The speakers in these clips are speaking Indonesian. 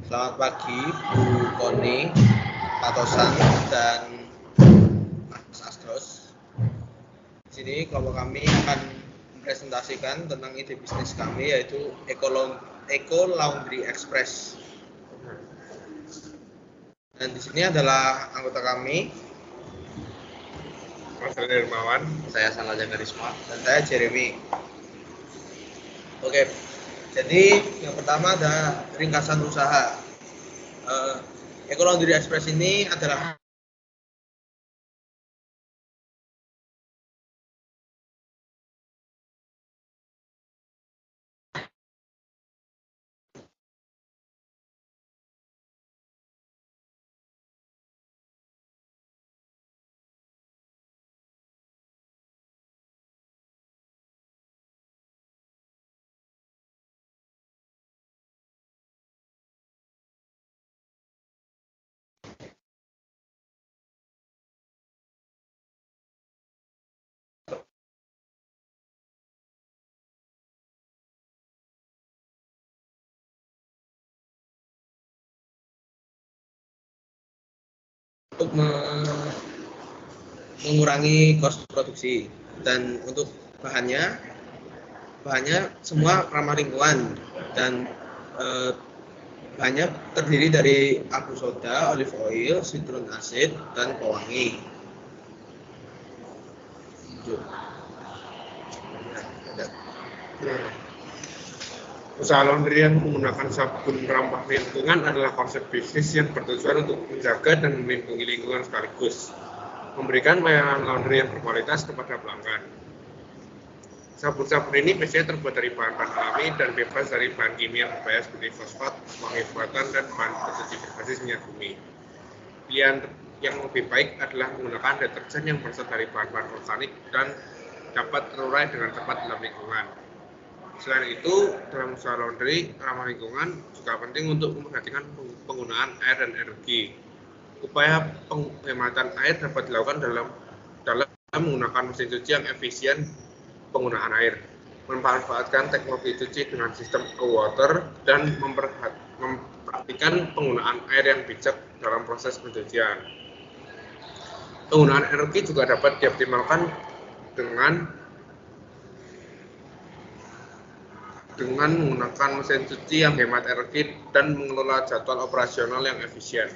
Selamat pagi Bu Koni, Pak Tosan, dan Mas Astros. Di sini kelompok kami akan mempresentasikan tentang ide bisnis kami, yaitu Eco Laundry Express. Dan di sini adalah anggota kami, Mas Hermawan, saya Sanal Jagarisma, dan saya Jeremy. Oke, jadi yang pertama ada ringkasan usaha. Eco Laundry Express ini adalah untuk mengurangi kos produksi, dan untuk bahannya semua ramah lingkungan, dan bahannya terdiri dari abu soda, olive oil, citron acid, dan pewangi. usaha laundry yang menggunakan sabun ramah lingkungan adalah konsep bisnis yang bertujuan untuk menjaga dan melindungi lingkungan sekaligus memberikan layanan laundry yang berkualitas kepada pelanggan. Sabun-sabun ini biasanya terbuat dari bahan-bahan alami dan bebas dari bahan kimia berbahaya seperti fosfat, wangi buatan, dan bahan pencuci berbasis minyak bumi. Pilihan yang lebih baik adalah menggunakan deterjen yang berasal dari bahan-bahan organik dan dapat terurai dengan cepat dalam lingkungan. Selain itu, dalam usaha laundry ramah lingkungan juga penting untuk memperhatikan penggunaan air dan energi. Upaya penghematan air dapat dilakukan dalam menggunakan mesin cuci yang efisien penggunaan air, memanfaatkan teknologi cuci dengan sistem water, dan memperhatikan penggunaan air yang bijak dalam proses pencucian. Penggunaan energi juga dapat dioptimalkan dengan menggunakan mesin cuci yang hemat energi dan mengelola jadwal operasional yang efisien.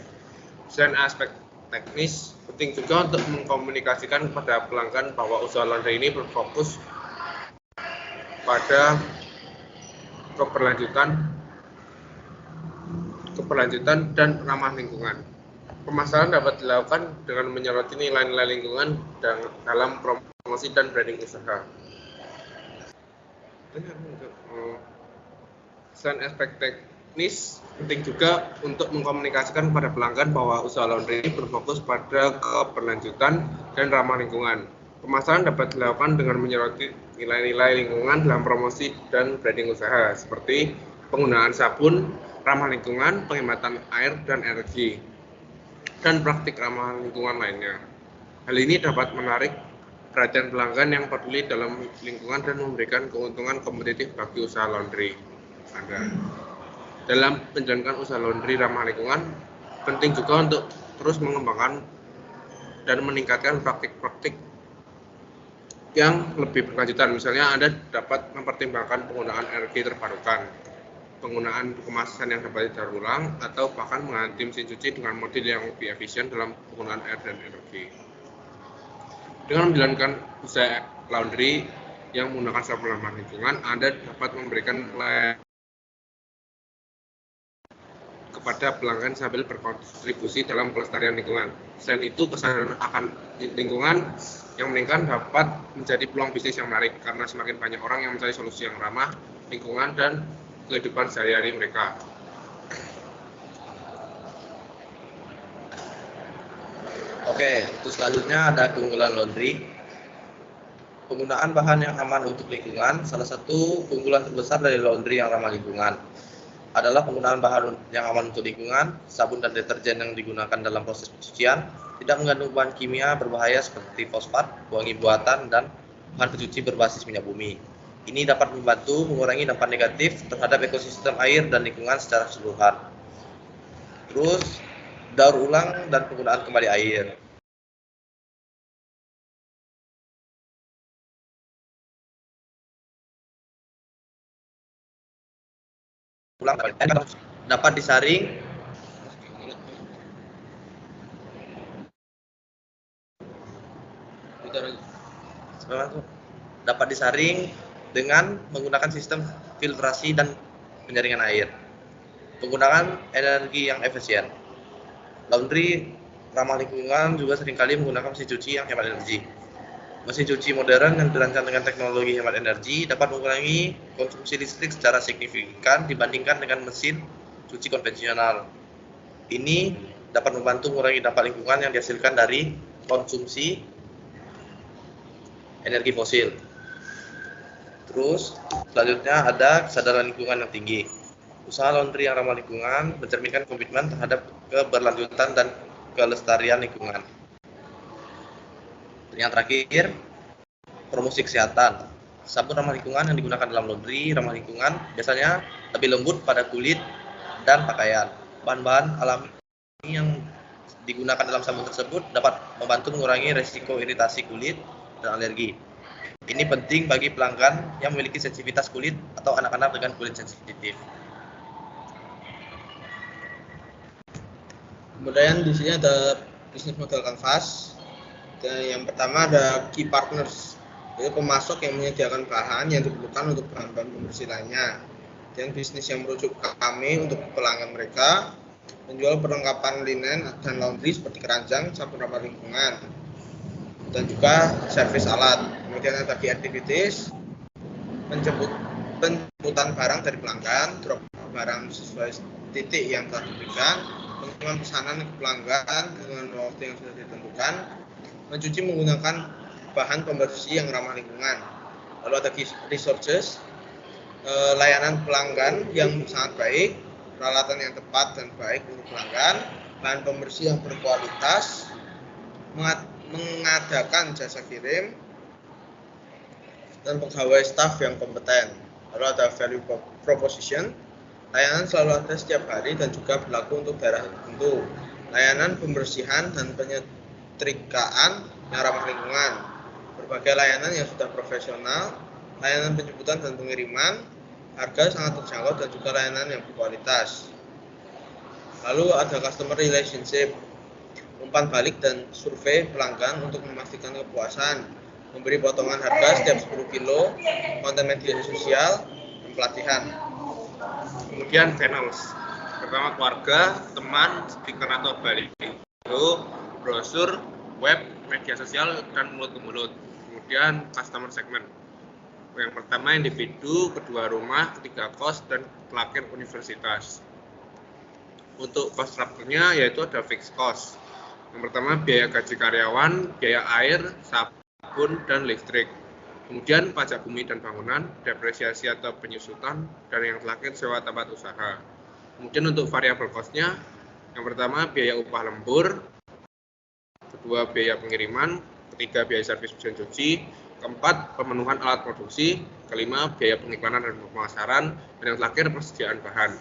Selain aspek teknis, penting juga untuk mengkomunikasikan kepada pelanggan bahwa usaha laundry ini berfokus pada keberlanjutan dan ramah lingkungan. Pemasaran dapat dilakukan dengan menyoroti nilai-nilai lingkungan dalam promosi dan branding usaha. Selain aspek teknis, penting juga untuk mengkomunikasikan kepada pelanggan bahwa usaha laundry ini berfokus pada keberlanjutan dan ramah lingkungan. Pemasaran dapat dilakukan dengan menyoroti nilai-nilai lingkungan dalam promosi dan branding usaha, seperti penggunaan sabun ramah lingkungan, penghematan air dan energi, dan praktik ramah lingkungan lainnya. Hal ini dapat menarik perhatian pelanggan yang peduli dalam lingkungan dan memberikan keuntungan kompetitif bagi usaha laundry Anda. Dalam menjalankan usaha laundry ramah lingkungan, penting juga untuk terus mengembangkan dan meningkatkan praktik-praktik yang lebih berkelanjutan. Misalnya Anda dapat mempertimbangkan penggunaan energi terbarukan, penggunaan kemasan yang dapat didaur ulang, atau bahkan mengganti mesin cuci dengan model yang lebih efisien dalam penggunaan air dan energi. Dengan menjalankan usaha laundry yang menggunakan sabun ramah lingkungan, Anda dapat memberikan pelayanan kepada pelanggan sambil berkontribusi dalam pelestarian lingkungan. Selain itu, kesadaran akan lingkungan yang meningkat dapat menjadi peluang bisnis yang menarik karena semakin banyak orang yang mencari solusi yang ramah lingkungan dan kehidupan sehari-hari mereka. Oke, untuk selanjutnya ada keunggulan laundry. Penggunaan bahan yang aman untuk lingkungan. Salah satu keunggulan terbesar dari laundry yang ramah lingkungan adalah penggunaan bahan yang aman untuk lingkungan. Sabun dan deterjen yang digunakan dalam proses pencucian tidak mengandung bahan kimia berbahaya seperti fosfat, wangi buatan, dan bahan pencuci berbasis minyak bumi. Ini dapat membantu mengurangi dampak negatif terhadap ekosistem air dan lingkungan secara keseluruhan. Terus daur ulang dan penggunaan kembali air. Ulang dapat disaring dengan menggunakan sistem filtrasi dan penyaringan air. Penggunaan energi yang efisien. Laundry ramah lingkungan juga seringkali menggunakan mesin cuci yang hemat energi. Mesin cuci modern yang dirancang dengan teknologi hemat energi dapat mengurangi konsumsi listrik secara signifikan dibandingkan dengan mesin cuci konvensional. Ini dapat membantu mengurangi dampak lingkungan yang dihasilkan dari konsumsi energi fosil. Terus selanjutnya ada kesadaran lingkungan yang tinggi. Usaha laundry yang ramah lingkungan mencerminkan komitmen terhadap keberlanjutan dan kelestarian lingkungan. Yang terakhir, promosi kesehatan. Sabun ramah lingkungan yang digunakan dalam laundry ramah lingkungan biasanya lebih lembut pada kulit dan pakaian. Bahan-bahan alami yang digunakan dalam sabun tersebut dapat membantu mengurangi risiko iritasi kulit dan alergi. Ini penting bagi pelanggan yang memiliki sensitivitas kulit atau anak-anak dengan kulit sensitif. Kemudian di sini ada bisnis model kanvas. Dan yang pertama ada key partners, yaitu pemasok yang menyediakan bahan yang diperlukan untuk bahan-bahan pembersih lainnya. Dan bisnis yang merujuk ke kami untuk pelanggan mereka, menjual perlengkapan linen dan laundry seperti keranjang, sabun ramah lingkungan, dan juga servis alat. Kemudian ada key activities, penjemputan barang dari pelanggan, drop barang sesuai titik yang telah diberikan, pengiriman pesanan ke pelanggan dengan waktu yang sudah ditentukan, mencuci menggunakan bahan pembersih yang ramah lingkungan. Lalu ada resources, layanan pelanggan yang sangat baik, peralatan yang tepat dan baik untuk pelanggan, bahan pembersih yang berkualitas, mengadakan jasa kirim, dan pegawai staf yang kompeten. Lalu ada value proposition, layanan selalu ada setiap hari dan juga berlaku untuk daerah tertentu. Layanan pembersihan dan penyetrikaan yang ramah lingkungan. Berbagai layanan yang sudah profesional, layanan penjemputan dan pengiriman, harga sangat terjangkau dan juga layanan yang berkualitas. Lalu ada customer relationship, umpan balik dan survei pelanggan untuk memastikan kepuasan, memberi potongan harga setiap 10 kilo, konten media sosial, dan pelatihan. Kemudian channels, pertama keluarga, teman, speaker atau balik, lalu brosur, web, media sosial, dan mulut ke mulut. Kemudian customer segment, yang pertama individu, kedua rumah, ketiga kos, dan terakhir universitas. Untuk cost structure-nya yaitu ada fixed cost. Yang pertama biaya gaji karyawan, biaya air, sabun, dan listrik. Kemudian pajak bumi dan bangunan, depresiasi atau penyusutan, dan yang terakhir sewa tempat usaha. Kemudian untuk variabel cost-nya, yang pertama biaya upah lembur, kedua biaya pengiriman, ketiga biaya servis mesin cuci, keempat pemenuhan alat produksi, kelima biaya pengiklanan dan pemasaran, dan yang terakhir persediaan bahan.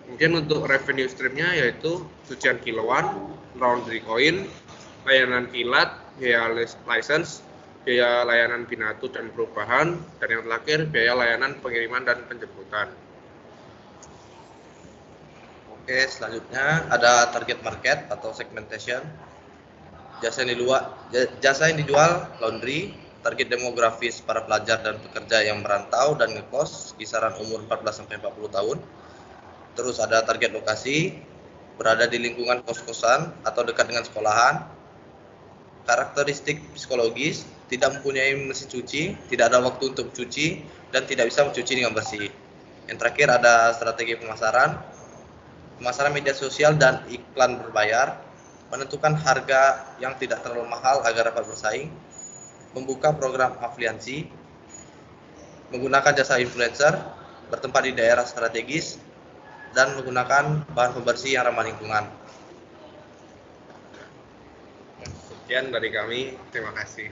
Kemudian untuk revenue stream-nya yaitu cucian kiloan, laundry coin, layanan kilat, biaya license, biaya layanan binatu dan perubahan, dan yang terakhir biaya layanan pengiriman dan penjemputan. Oke, selanjutnya ada target market atau segmentation. Jasa yang dijual laundry, target demografis para pelajar dan pekerja yang merantau dan ngekos kisaran umur 14-40 tahun. Terus ada target lokasi, berada di lingkungan kos-kosan atau dekat dengan sekolahan. Karakteristik psikologis, tidak mempunyai mesin cuci, tidak ada waktu untuk mencuci, dan tidak bisa mencuci dengan bersih. Yang terakhir ada strategi pemasaran media sosial dan iklan berbayar, menentukan harga yang tidak terlalu mahal agar dapat bersaing, membuka program afiliasi, menggunakan jasa influencer, bertempat di daerah strategis, dan menggunakan bahan pembersih yang ramah lingkungan. Sekian dari kami, terima kasih.